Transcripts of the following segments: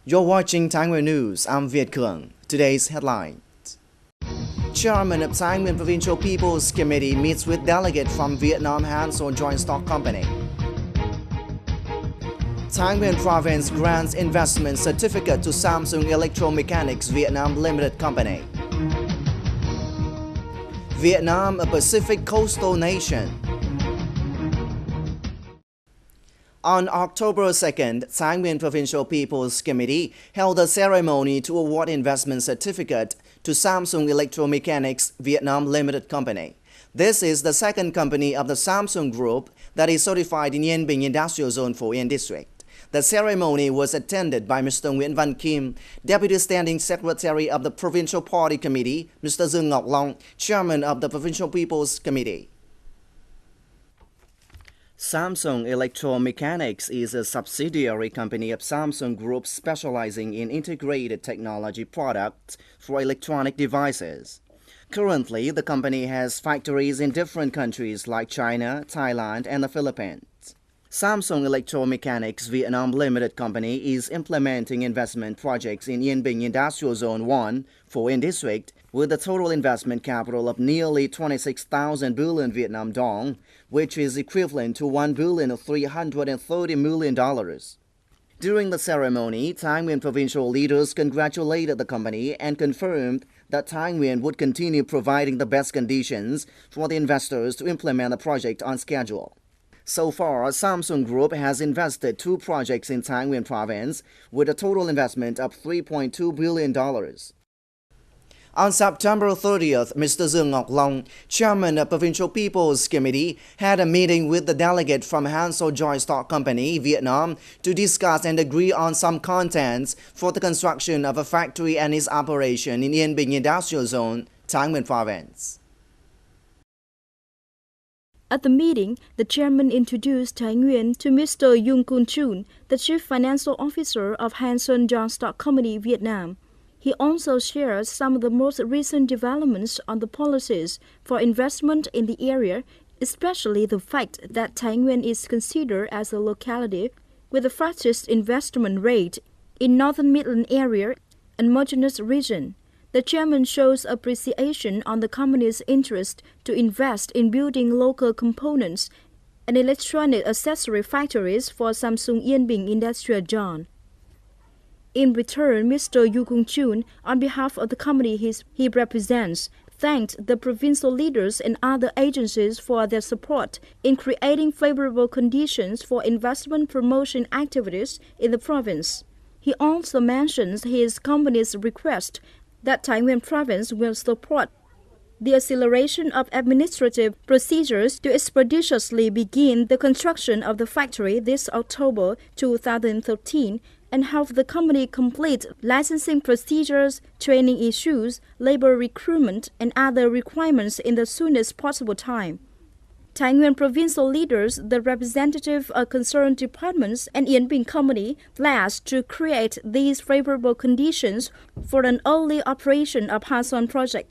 You're watching Nguyen News. I'm Viet. Today's headlines. Chairman of Nguyen Provincial Peoples Committee meets with delegate from Vietnam Hansol Joint Stock Company. Nguyen Province grants investment certificate to Samsung Electromechanics Vietnam Limited Company. Vietnam, a Pacific coastal nation. On October 2nd, Nguyen Provincial Peoples Committee held a ceremony to award investment certificate to Samsung Electromechanics Vietnam Limited Company. This is the second company of the Samsung Group that is certified in Yên Binh Industrial Zone 4 District. The ceremony was attended by Mr. Nguyen, Deputy Standing Secretary of the Provincial Party Committee, Mr. Nguyen, Chairman of the Provincial Peoples Committee. Samsung Electromechanics is a subsidiary company of Samsung Group specializing in integrated technology products for electronic devices. Currently, the company has factories in different countries like China, Thailand, and the Philippines. Samsung Electromechanics Vietnam Limited Company is implementing investment projects in Yên Binh Industrial Zone 1 for District with a total investment capital of nearly 26,000 billion Vietnam dong, which is equivalent to $1,330 million. During the ceremony, Nguyen provincial leaders congratulated the company and confirmed that Nguyen would continue providing the best conditions for the investors to implement the project on schedule. So far, Samsung Group has invested 2 projects in Nguyen Province with a total investment of $3.2 billion. On September 30th, Mr. Nguyen, Chairman of Provincial Peoples Committee, had a meeting with the delegate from Hansol Joint Stock Company, Vietnam, to discuss and agree on some contents for the construction of a factory and its operation in Yên Binh Industrial Zone, Nguyen Province. At the meeting, the chairman introduced Nguyen to Mr. Nguyen, the Chief Financial Officer of Hansol Joint Stock Company, Vietnam. He also shared some of the most recent developments on the policies for investment in the area, especially the fact that Nguyen is considered as a locality with the fastest investment rate in Northern Midland area and mountainous region. The chairman shows appreciation on the company's interest to invest in building local components and electronic accessory factories for Samsung Yên Binh Industrial Zone. In return, Mr. Nguyen, on behalf of the company he represents, thanked the provincial leaders and other agencies for their support in creating favorable conditions for investment promotion activities in the province. He also mentions his company's request that Nguyen Province will support the acceleration of administrative procedures to expeditiously begin the construction of the factory this October 2013 and help the company complete licensing procedures, training issues, labor recruitment, and other requirements in the soonest possible time. Nguyen provincial leaders, the representative of concerned departments, and Yên Binh Company pledged to create these favorable conditions for an early operation of Hansol project.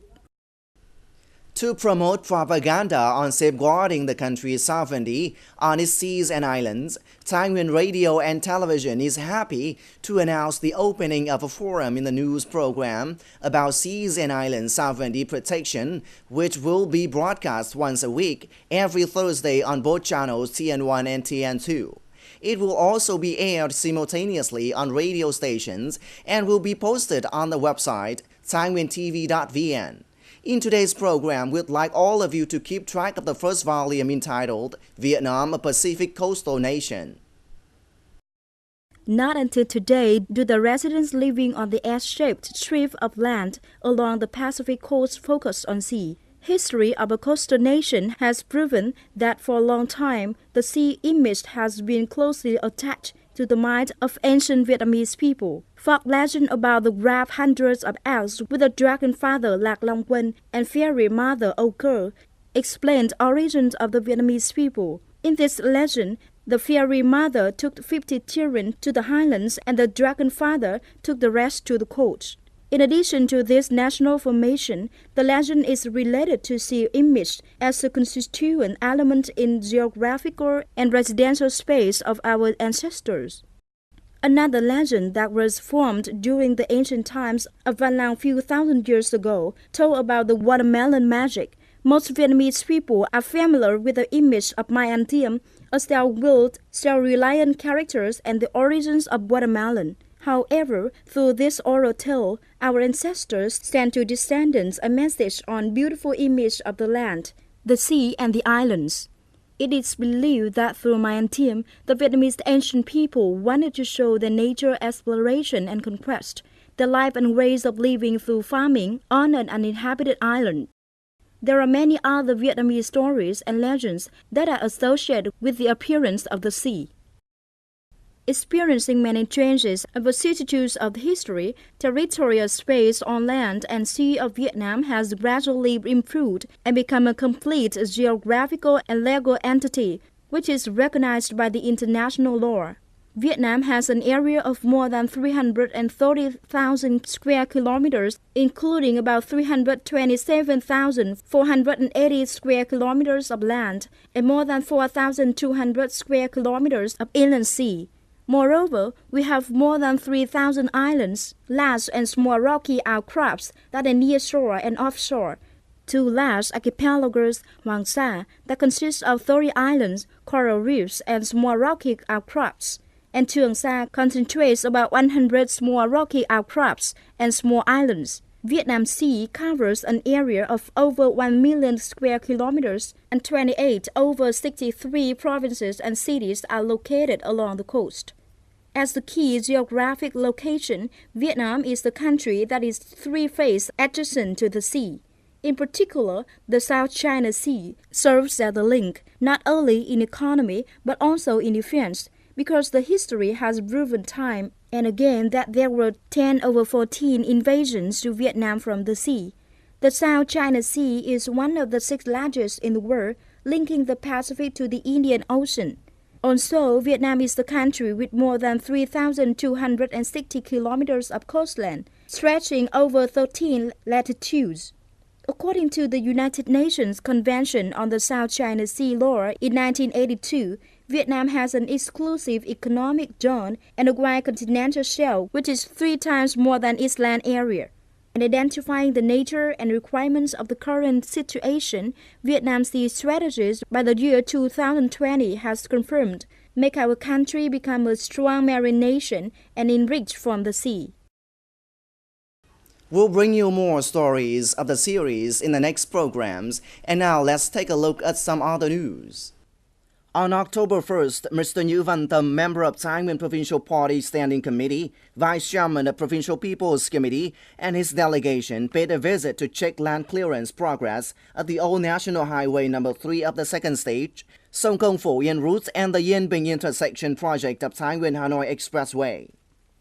To promote propaganda on safeguarding the country's sovereignty on its seas and islands, Nguyen Radio and Television is happy to announce the opening of a forum in the news program about seas and island sovereignty protection, which will be broadcast once a week, every Thursday on both channels TN1 and TN2. It will also be aired simultaneously on radio stations and will be posted on the website nguyen.tv.vn. In today's program, we'd like all of you to keep track of the first volume entitled Vietnam, a Pacific Coastal Nation. Not until today do the residents living on the S-shaped strip of land along the Pacific coast focus on sea. History of a coastal nation has proven that for a long time, the sea image has been closely attached to the mind of ancient Vietnamese people. Folk legend about the grave hundreds of elves with a dragon father like Nguyen and fairy mother Oker explained origins of the Vietnamese people. In this legend, the fairy mother took 50 children to the highlands and the dragon father took the rest to the coast. In addition to this national formation, the legend is related to sea image as a constituent element in geographical and residential space of our ancestors. Another legend that was formed during the ancient times of a few thousand years ago told about the watermelon magic. Most Vietnamese people are familiar with the image of Mai An Thiem, a star-willed, star-reliant character and the origins of watermelon. However, through this oral tale, our ancestors sent to descendants a message on beautiful image of the land, the sea and the islands. It is believed that through Mai An Thiem, the Vietnamese ancient people wanted to show their nature exploration and conquest, their life and ways of living through farming on an uninhabited island. There are many other Vietnamese stories and legends that are associated with the appearance of the sea. Experiencing many changes and vicissitudes of history, territorial space on land and sea of Vietnam has gradually improved and become a complete geographical and legal entity, which is recognized by the international law. Vietnam has an area of more than 330,000 square kilometers, including about 327,480 square kilometers of land and more than 4,200 square kilometers of inland sea. Moreover, we have more than 3,000 islands, large and small rocky outcrops that are near shore and offshore. Two large archipelagos, Hoàng Sa, that consist of 30 islands, coral reefs, and small rocky outcrops, and Trường Sa concentrates about 100 small rocky outcrops and small islands. Vietnam Sea covers an area of over 1 million square kilometers, and 28 over 63 provinces and cities are located along the coast. As the key geographic location, Vietnam is the country that is three-phase adjacent to the sea. In particular, the South China Sea serves as the link, not only in economy but also in defense, because the history has proven time and again that there were 10 over 14 invasions to Vietnam from the sea. The South China Sea is one of the 6 largest in the world, linking the Pacific to the Indian Ocean. Also, Vietnam is the country with more than 3,260 kilometers of coastline, stretching over 13 latitudes. According to the United Nations Convention on the South China Sea Law in 1982, Vietnam has an exclusive economic zone and a wide continental shelf, which is 3 times more than its land area. In identifying the nature and requirements of the current situation, Vietnam's sea strategies by the year 2020 has confirmed make our country become a strong marine nation and enrich from the sea. We'll bring you more stories of the series in the next programs, and now let's take a look at some other news. On October 1st, Mr. Nguyen, member of Thái Nguyên Provincial Party Standing Committee, Vice Chairman of Provincial Peoples Committee, and his delegation paid a visit to check land clearance progress at the old National Highway No. 3 of the second stage, Sông Công Phổ Yên route and the Yên Bình intersection project of Thái Nguyên Hanoi Expressway.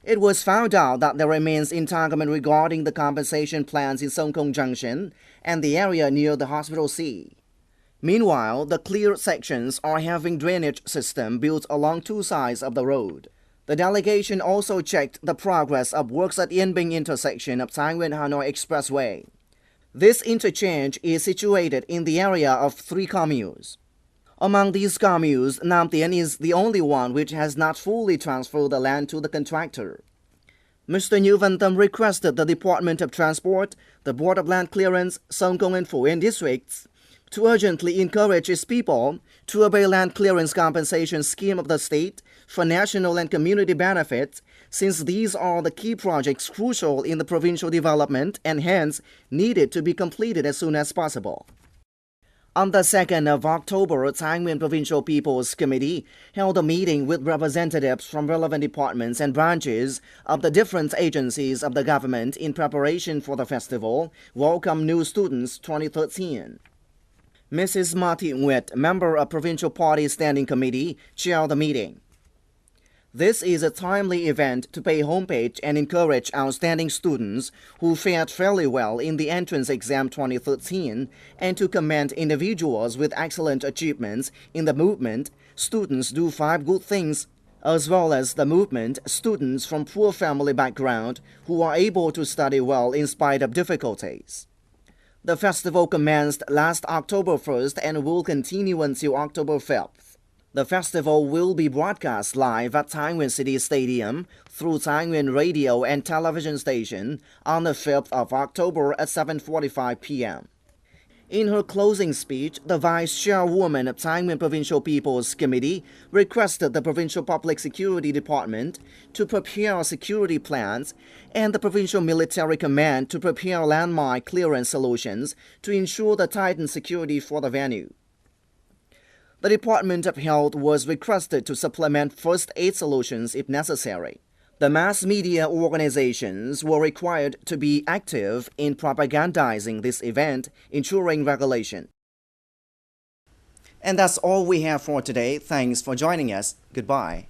It was found out that there remains entanglement regarding the compensation plans in Sông Công Junction and the area near the Hospital C. Meanwhile, the cleared sections are having drainage system built along 2 sides of the road. The delegation also checked the progress of works at Yên Bình intersection of Thái Nguyên Hanoi Expressway. This interchange is situated in the area of 3 communes. Among these communes, Nam Tiến is the only one which has not fully transferred the land to the contractor. Mr. Nguyen requested the Department of Transport, the Board of Land Clearance, Sông Công and Phổ Yên districts to urgently encourage its people to obey land clearance compensation scheme of the state for national and community benefits, since these are the key projects crucial in the provincial development and hence needed to be completed as soon as possible. On the 2nd of October, Thái Nguyên Provincial Peoples Committee held a meeting with representatives from relevant departments and branches of the different agencies of the government in preparation for the festival Welcome New Students 2013. Mrs. Marty Nguyen, member of Provincial Party Standing Committee, chaired the meeting. This is a timely event to pay homage and encourage outstanding students who fared fairly well in the entrance exam 2013 and to commend individuals with excellent achievements in the movement Students Do 5 Good Things, as well as the movement students from poor family background who are able to study well in spite of difficulties. The festival commenced last October 1st and will continue until October 5th. The festival will be broadcast live at Nguyen City Stadium through Nguyen radio and television station on the 5th of October at 7:45 p.m. In her closing speech, the Vice Chairwoman of Nguyen Provincial Peoples Committee requested the Provincial Public Security Department to prepare security plans and the Provincial Military Command to prepare landmine clearance solutions to ensure the tightened security for the venue. The Department of Health was requested to supplement first aid solutions if necessary. The mass media organizations were required to be active in propagandizing this event, ensuring regulation. And that's all we have for today. Thanks for joining us. Goodbye.